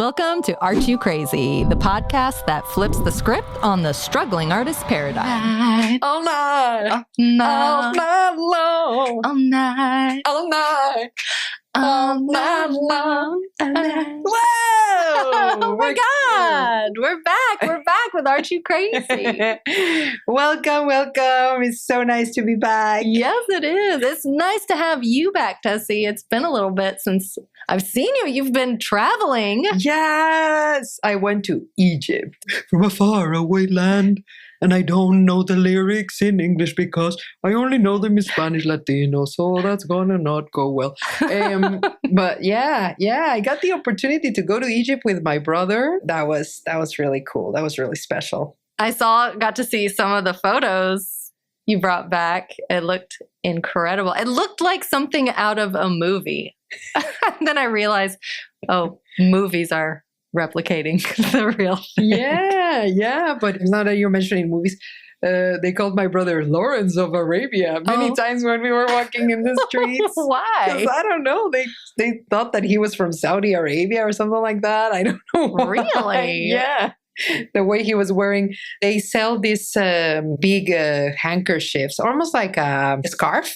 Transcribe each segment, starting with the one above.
Welcome to Aren't You Crazy, the podcast that flips the script on the struggling artist paradigm. All night, All night, all night long, all night, all night, all night long. Whoa! Oh my God, we're back. We're back with Aren't You Crazy? Welcome, welcome. It's so nice to be back. Yes, it is. It's nice to have you back, Tessie. It's been a little bit since I've seen you. You've been traveling. Yes, I went to Egypt from a faraway land. And I don't know the lyrics in English because I only know them in Spanish Latino, so that's gonna not go well. But yeah, I got the opportunity to go to Egypt with my brother. That was really cool. That was really special. I got to see some of the photos you brought back. It looked incredible. It looked like something out of a movie. And then I realized, movies are replicating the real thing. Yeah. But now that you're mentioning movies, they called my brother Lawrence of Arabia many times when we were walking in the streets. Why? 'Cause I don't know. They thought that he was from Saudi Arabia or something like that. I don't know why. Really? Yeah. The way he was wearing, they sell these big handkerchiefs, almost like a scarf,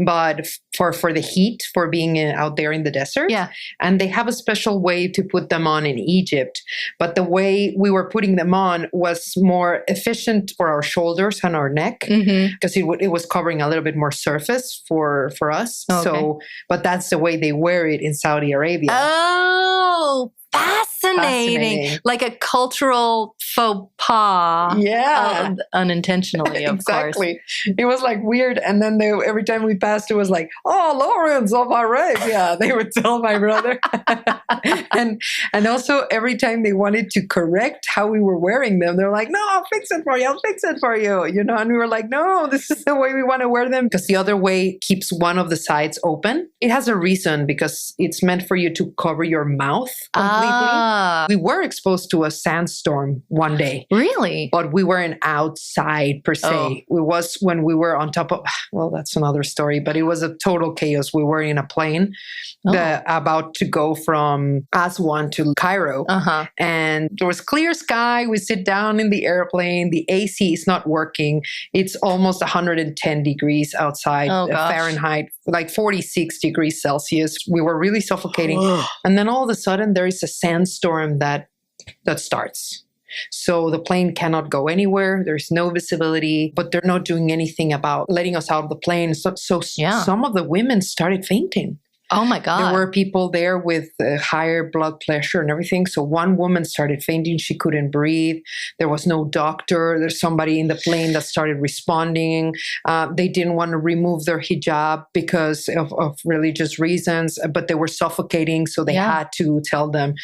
but for the heat, for being out there in the desert. Yeah. And they have a special way to put them on in Egypt. But the way we were putting them on was more efficient for our shoulders and our neck because it was covering a little bit more surface for us. Okay. So, but that's the way they wear it in Saudi Arabia. Oh, fascinating. Like a cultural faux pas. Yeah. Unintentionally, of exactly. Course. It was like weird. And then every time we passed, it was like, oh, Lawrence of Arabia, they would tell my brother. and also every time they wanted to correct how we were wearing them, they're like, no, I'll fix it for you. I'll fix it for you. And we were like, no, this is the way we want to wear them. Because the other way keeps one of the sides open. It has a reason because it's meant for you to cover your mouth completely. We were exposed to a sandstorm one day. Really? But we weren't outside per se. It was when we were on top of, well, that's another story, but it was a total chaos. We were in a plane about to go from Aswan to Cairo. And there was clear sky. We sit down in the airplane. The AC is not working. It's almost 110 degrees outside Fahrenheit, like 46 degrees Celsius. We were really suffocating. And then all of a sudden there is a sandstorm that starts. So the plane cannot go anywhere. There's no visibility, but they're not doing anything about letting us out of the plane. So some of the women started fainting. Oh my God. There were people there with higher blood pressure and everything. So one woman started fainting. She couldn't breathe. There was no doctor. There's somebody in the plane that started responding. They didn't want to remove their hijab because of religious reasons, but they were suffocating. So they had to tell them,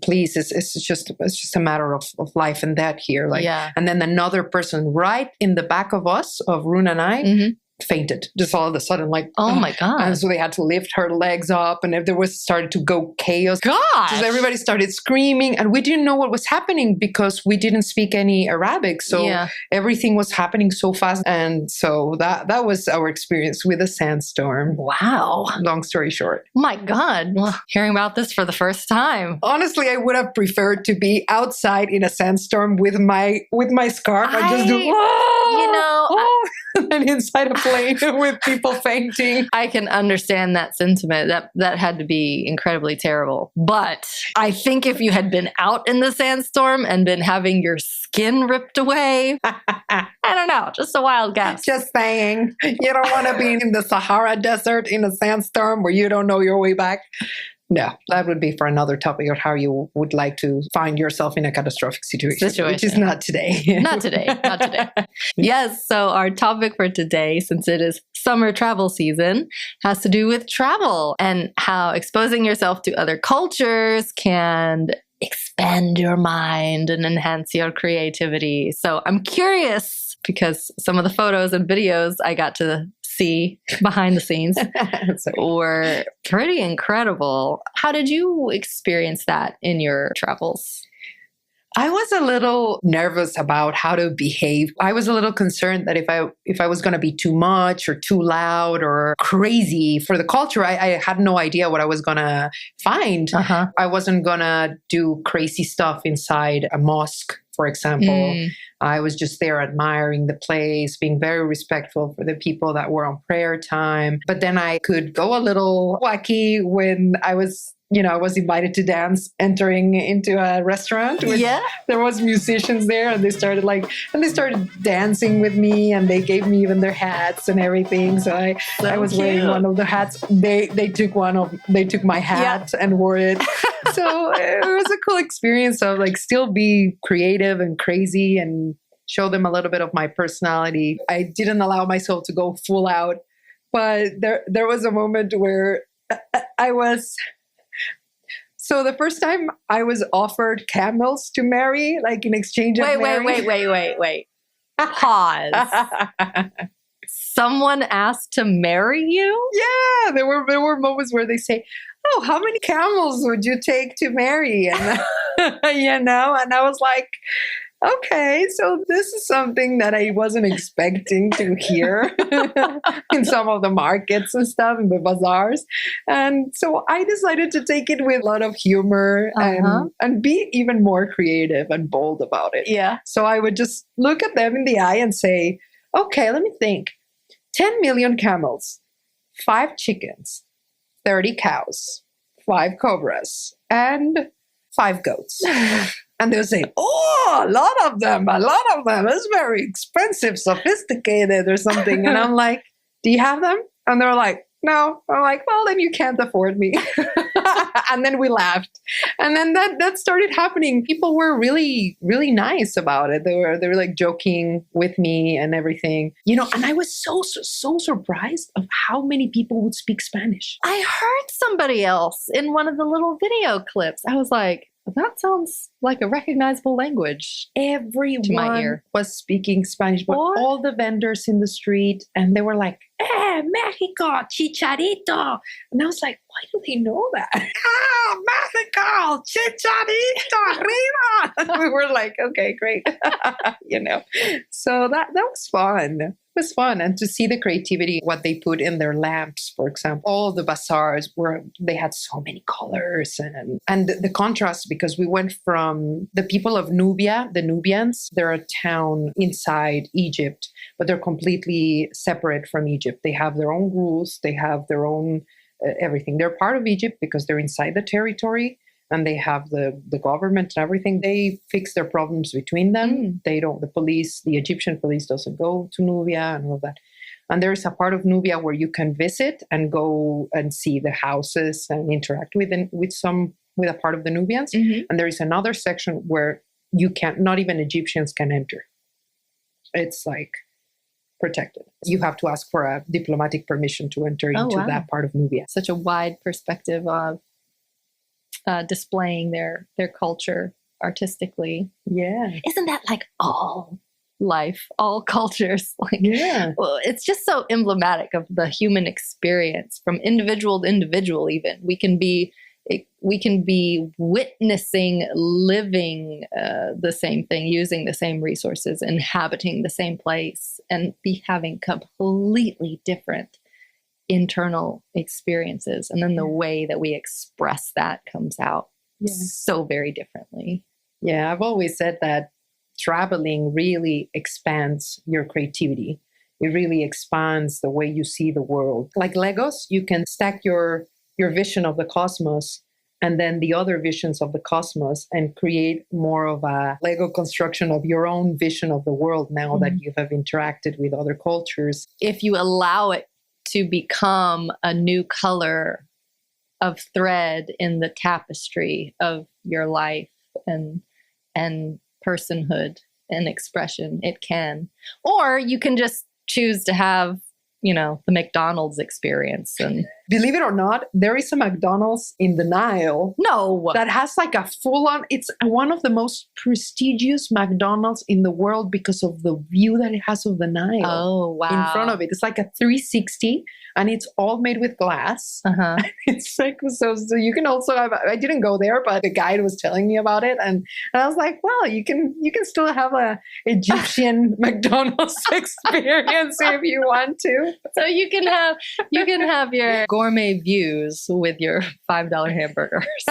please, it's just a matter of life and death here. And then another person right in the back of us, of Rune and I, fainted just all of a sudden, like, oh my God. And so they had to lift her legs up, and if there started to go chaos. Gosh. So everybody started screaming, and we didn't know what was happening because we didn't speak any Arabic. So everything was happening so fast. And so that was our experience with a sandstorm. Wow. Long story short. Oh my God. Well, hearing about this for the first time. Honestly, I would have preferred to be outside in a sandstorm with my scarf. I just do, and inside a plane with people fainting. I can understand that sentiment. That had to be incredibly terrible. But I think if you had been out in the sandstorm and been having your skin ripped away, I don't know, just a wild guess. Just saying. You don't want to be in the Sahara Desert in a sandstorm where you don't know your way back. No, that would be for another topic of how you would like to find yourself in a catastrophic situation. Which is not today. Not today. Yes, so our topic for today, since it is summer travel season, has to do with travel and how exposing yourself to other cultures can expand your mind and enhance your creativity. So I'm curious because some of the photos and videos I got to see behind the scenes were pretty incredible. How did you experience that in your travels? I was a little nervous about how to behave. I was a little concerned that if I was going to be too much or too loud or crazy for the culture, I had no idea what I was going to find. I wasn't going to do crazy stuff inside a mosque, for example. I was just there admiring the place, being very respectful for the people that were on prayer time. But then I could go a little wacky when I was invited to dance entering into a restaurant. There was musicians there, and they started dancing with me, and they gave me even their hats and everything. So I was wearing one of the hats. They took my hat and wore it. So it was a cool experience of like still be creative and crazy and show them a little bit of my personality. I didn't allow myself to go full out, but there was a moment where I was. So the first time I was offered camels to marry, like in exchange of Wait. Pause. Someone asked to marry you? Yeah, there were moments where they say, "Oh, how many camels would you take to marry?" And and I was like, okay, so this is something that I wasn't expecting to hear in some of the markets and stuff, in the bazaars. And so I decided to take it with a lot of humor and be even more creative and bold about it. Yeah. So I would just look at them in the eye and say, okay, let me think. 10 million camels, 5 chickens, 30 cows, 5 cobras, and 5 goats. And they'll say, oh, a lot of them. It's very expensive, sophisticated or something. And I'm like, do you have them? And they're like, no. I'm like, well, then you can't afford me. And then we laughed. And then that started happening. People were really, really nice about it. They were like joking with me and everything. And I was so surprised of how many people would speak Spanish. I heard somebody else in one of the little video clips. I was like, that sounds like a recognizable language. Everyone was speaking Spanish, but all the vendors in the street, and they were like, Mexico, chicharito. And I was like, why do they know that? Mexico, chicharito, arriba. And we were like, okay, great. So that was fun. It was fun. And to see the creativity, what they put in their lamps, for example, all the bazaars they had so many colors and the contrast, because we went from the people of Nubia, the Nubians, they're a town inside Egypt, but they're completely separate from Egypt. They have their own rules. They have their own everything. They're part of Egypt because they're inside the territory. And they have the government and everything. They fix their problems between them. They don't, the Egyptian police doesn't go to Nubia and all that. And there is a part of Nubia where you can visit and go and see the houses and interact with a part of the Nubians. And there is another section where not even Egyptians can enter. It's like protected. You have to ask for a diplomatic permission to enter into that part of Nubia. Such a wide perspective of displaying their culture artistically. Yeah. Isn't that like all life, all cultures? Well, it's just so emblematic of the human experience from individual to individual. Even we can be witnessing, living the same thing, using the same resources, inhabiting the same place, and be having completely different internal experiences, and then the way that we express that comes out so very differently. Yeah, I've always said that traveling really expands your creativity. It really expands the way you see the world. Like Legos, you can stack your vision of the cosmos and then the other visions of the cosmos and create more of a Lego construction of your own vision of the world now that you have interacted with other cultures. If you allow it to become a new color of thread in the tapestry of your life and personhood and expression, it can. Or you can just choose to have, the McDonald's experience and believe it or not, there is a McDonald's in the Nile No. that has like a full-on, it's one of the most prestigious McDonald's in the world because of the view that it has of the Nile. Oh, wow. In front of it. It's like a 360 and it's all made with glass. Uh-huh. It's like, so you can also have, I didn't go there, but the guide was telling me about it. And I was like, well, you can still have a Egyptian McDonald's experience if you want to. So you can have your gourmet views with your $5 hamburgers.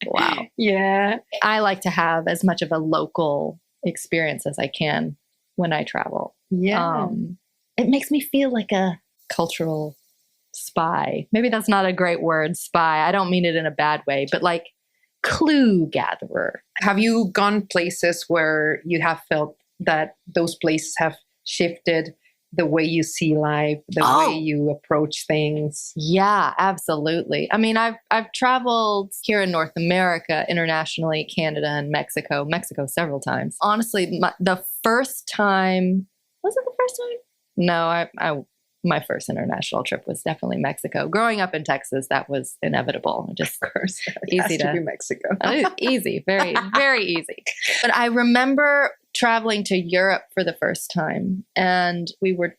Wow. Yeah. I like to have as much of a local experience as I can when I travel. Yeah. It makes me feel like a cultural spy. Maybe that's not a great word, spy. I don't mean it in a bad way, but like clue gatherer. Have you gone places where you have felt that those places have shifted the way you see life, the way you approach things? Yeah, absolutely. I mean, I've traveled here in North America, internationally, Canada and Mexico several times. Honestly, the first time, was it the first time? No, my first international trip was definitely Mexico. Growing up in Texas, that was inevitable. Just of course, easy to be Mexico. Easy, very, very easy. But I remember traveling to Europe for the first time, and we were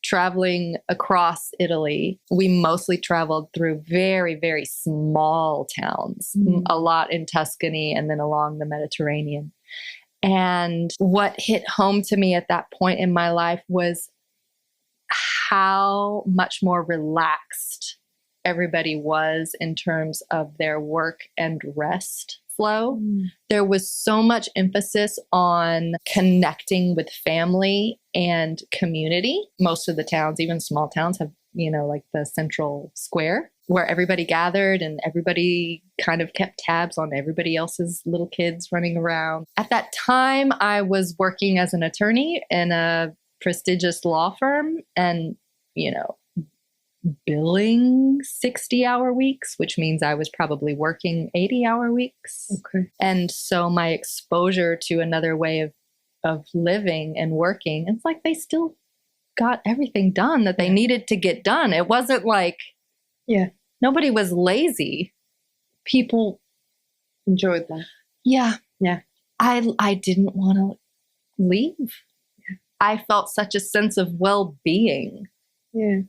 traveling across Italy. We mostly traveled through very, very small towns, a lot in Tuscany and then along the Mediterranean. And what hit home to me at that point in my life was how much more relaxed everybody was in terms of their work and rest flow. There was so much emphasis on connecting with family and community. Most of the towns, even small towns, have, like the central square where everybody gathered and everybody kind of kept tabs on everybody else's little kids running around. At that time, I was working as an attorney in a prestigious law firm and, billing 60-hour weeks, which means I was probably working 80-hour weeks. Okay. And so my exposure to another way of living and working, it's like they still got everything done that they needed to get done. It wasn't like nobody was lazy. People enjoyed that. Yeah. Yeah. I didn't want to leave. Yeah. I felt such a sense of well-being. Yeah.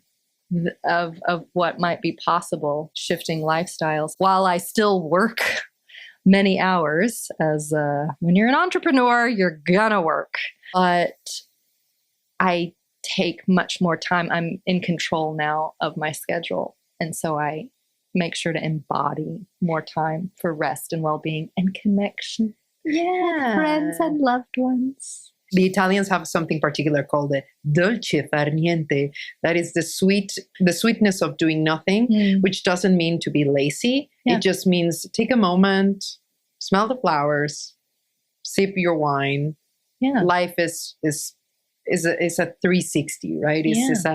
Of what might be possible, shifting lifestyles while I still work many hours. As when you're an entrepreneur, you're gonna work, but I take much more time. I'm in control now of my schedule, and so I make sure to embody more time for rest and well-being and connection. Yeah, with friends and loved ones. The Italians have something particular called the dolce far niente. That is the sweetness of doing nothing, which doesn't mean to be lazy. Yeah. It just means take a moment, smell the flowers, sip your wine. Yeah. Life is a 360, right? It's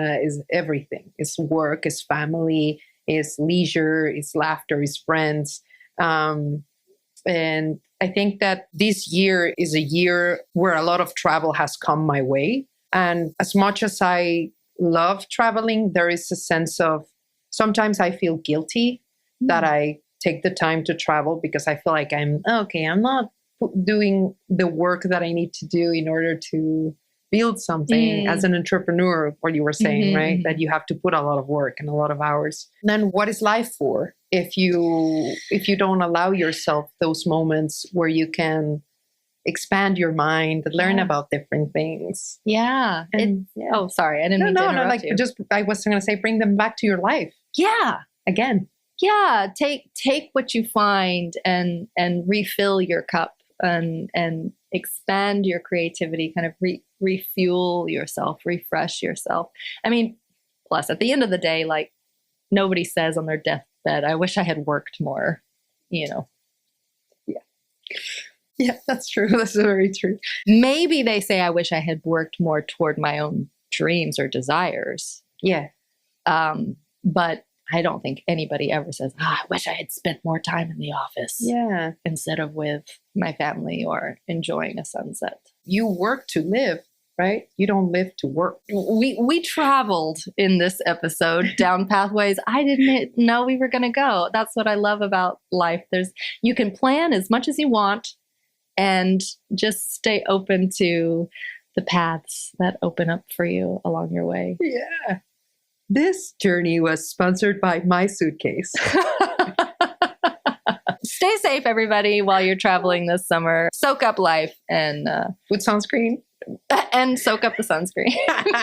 everything. It's work, it's family, it's leisure, it's laughter, it's friends. And I think that this year is a year where a lot of travel has come my way. And as much as I love traveling, there is a sense of, sometimes I feel guilty that I take the time to travel because I feel like I'm not doing the work that I need to do in order to build something as an entrepreneur, what you were saying, right? That you have to put a lot of work and a lot of hours. Then what is life for if you don't allow yourself those moments where you can expand your mind, learn about different things? Yeah. Oh, sorry. I didn't mean to interrupt you. I was going to say, bring them back to your life. Yeah. Again. Yeah. Take what you find and refill your cup and expand your creativity, kind of refuel yourself, refresh yourself. I mean, plus at the end of the day, like nobody says on their deathbed, I wish I had worked more, Yeah. Yeah, that's true. That's very true. Maybe they say, I wish I had worked more toward my own dreams or desires. Yeah. But I don't think anybody ever says, I wish I had spent more time in the office. Yeah. Instead of with my family or enjoying a sunset. You work to live. right? You don't live to work. We traveled in this episode down pathways I didn't know we were going to go. That's what I love about life. You can plan as much as you want and just stay open to the paths that open up for you along your way. Yeah. This journey was sponsored by my suitcase. Stay safe, everybody, while you're traveling this summer. Soak up life and with sunscreen. And soak up the sunscreen.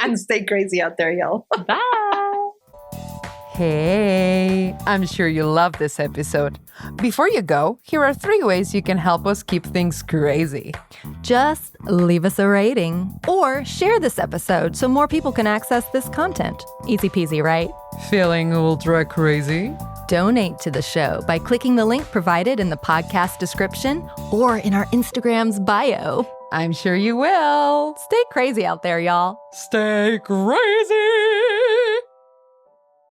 And stay crazy out there, y'all. Bye. Hey, I'm sure you love this episode. Before you go, here are 3 ways you can help us keep things crazy. Just leave us a rating or share this episode so more people can access this content. Easy peasy, right? Feeling ultra crazy? Donate to the show by clicking the link provided in the podcast description or in our Instagram's bio. I'm sure you will. Stay crazy out there, y'all. Stay crazy!